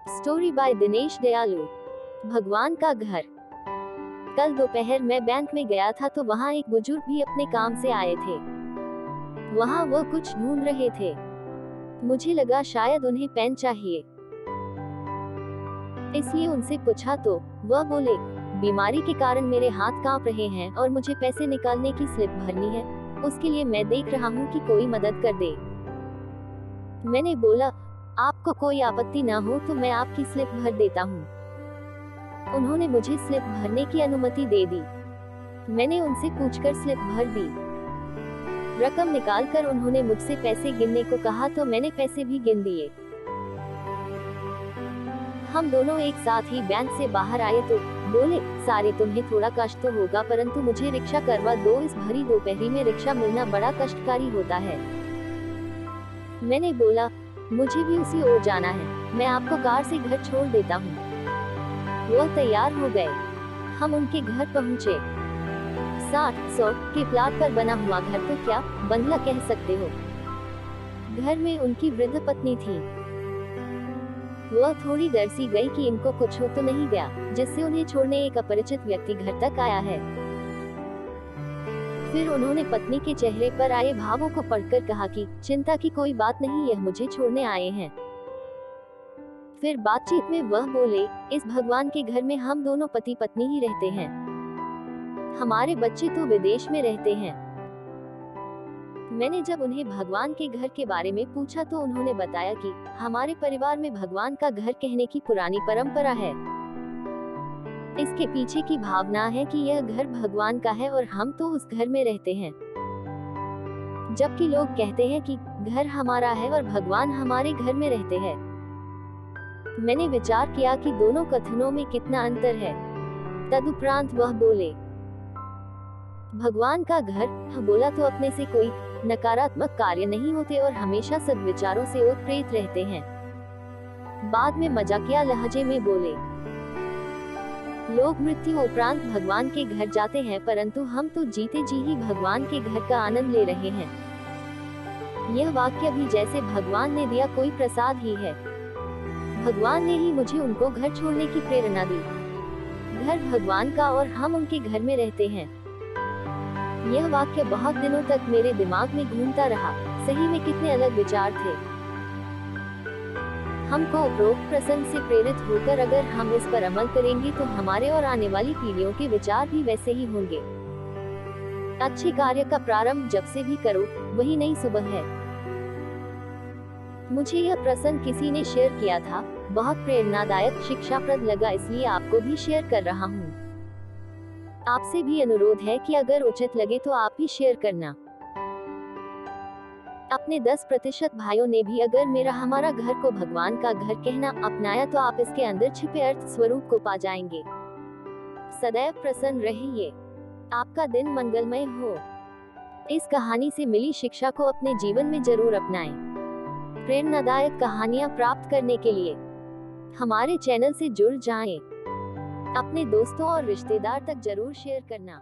Story by Dinesh दयालु। भगवान का घर। कल दोपहर मैं बैंक में गया था तो वहाँ एक बुजुर्ग भी अपने काम से आए थे। वहाँ वो कुछ ढूंढ रहे थे। मुझे लगा शायद उन्हें पेन चाहिए, इसलिए उनसे पूछा तो वह बोले, बीमारी के कारण मेरे हाथ कांप रहे हैं और मुझे पैसे निकालने की स्लिप भरनी है, उसके लिए मैं देख रहा हूँ कि कोई मदद कर दे। मैंने बोला, आपको कोई आपत्ति ना हो तो मैं आपकी स्लिप भर देता हूँ। उन्होंने मुझे स्लिप भरने की अनुमति दे दी। मैंने उनसे पूछकर स्लिप भर दी। रकम निकालकर उन्होंने मुझसे पैसे गिनने को कहा तो मैंने पैसे भी गिन दिए। हम दोनों एक साथ ही बैंक से बाहर आए तो बोले, सारे तुम्हें थोड़ा कष्ट तो होगा परंतु मुझे रिक्शा करवा दो, इस भरी दोपहरी में रिक्शा मिलना बड़ा कष्टकारी होता है। मैंने बोला, मुझे भी उसी ओर जाना है, मैं आपको कार से घर छोड़ देता हूँ। वो तैयार हो गए। हम उनके घर पहुँचे। 60-100 के प्लाट पर बना हुआ घर तो क्या बंगला कह सकते हो। घर में उनकी वृद्ध पत्नी थी। वह थोड़ी डर सी गई कि इनको कुछ हो तो नहीं गया, जिससे उन्हें छोड़ने एक अपरिचित व्यक्ति घर तक आया है। फिर उन्होंने पत्नी के चेहरे पर आए भावों को पढ़कर कहा कि चिंता की कोई बात नहीं, यह मुझे छोड़ने आए हैं। फिर बातचीत में वह बोले, इस भगवान के घर में हम दोनों पति पत्नी ही रहते हैं, हमारे बच्चे तो विदेश में रहते हैं। मैंने जब उन्हें भगवान के घर के बारे में पूछा तो उन्होंने बताया कि हमारे परिवार में भगवान का घर कहने की पुरानी परंपरा है। इसके पीछे की भावना है कि यह घर भगवान का है और हम तो उस घर में रहते हैं। जबकि लोग कहते हैं कि घर हमारा है और भगवान हमारे घर में रहते हैं। मैंने विचार किया कि दोनों कथनों में कितना अंतर है। तदुपरांत वह बोले, भगवान का घर बोला तो अपने से कोई नकारात्मक कार्य नहीं होते और हमेशा सद्विचारों से ओतप्रेत रहते हैं। बाद में मजाकिया लहजे में बोले, लोग मृत्यु उपरांत भगवान के घर जाते हैं परंतु हम तो जीते जी ही भगवान के घर का आनंद ले रहे हैं। यह वाक्य भी जैसे भगवान ने दिया कोई प्रसाद ही है। भगवान ने ही मुझे उनको घर छोड़ने की प्रेरणा दी। घर भगवान का और हम उनके घर में रहते हैं। यह वाक्य बहुत दिनों तक मेरे दिमाग में घूमता रहा। सही में कितने अलग विचार थे। हमको उपरोक्त प्रसंग से प्रेरित होकर अगर हम इस पर अमल करेंगे तो हमारे और आने वाली पीढ़ियों के विचार भी वैसे ही होंगे। अच्छे कार्य का प्रारंभ जब से भी करो वही नई सुबह है। मुझे यह प्रसंग किसी ने शेयर किया था, बहुत प्रेरणादायक शिक्षाप्रद लगा, इसलिए आपको भी शेयर कर रहा हूँ। आपसे भी अनुरोध है कि अगर उचित लगे तो आप भी शेयर करना। अपने 10% भाइयों ने भी अगर मेरा हमारा घर को भगवान का घर कहना अपनाया तो आप इसके अंदर छिपे अर्थ स्वरूप को पा जाएंगे। सदैव प्रसन्न रहिए। आपका दिन मंगलमय हो। इस कहानी से मिली शिक्षा को अपने जीवन में जरूर अपनाएं। प्रेरणादायक कहानियां प्राप्त करने के लिए हमारे चैनल से जुड़ जाएं। अपने दोस्तों और रिश्तेदार तक जरूर शेयर करना।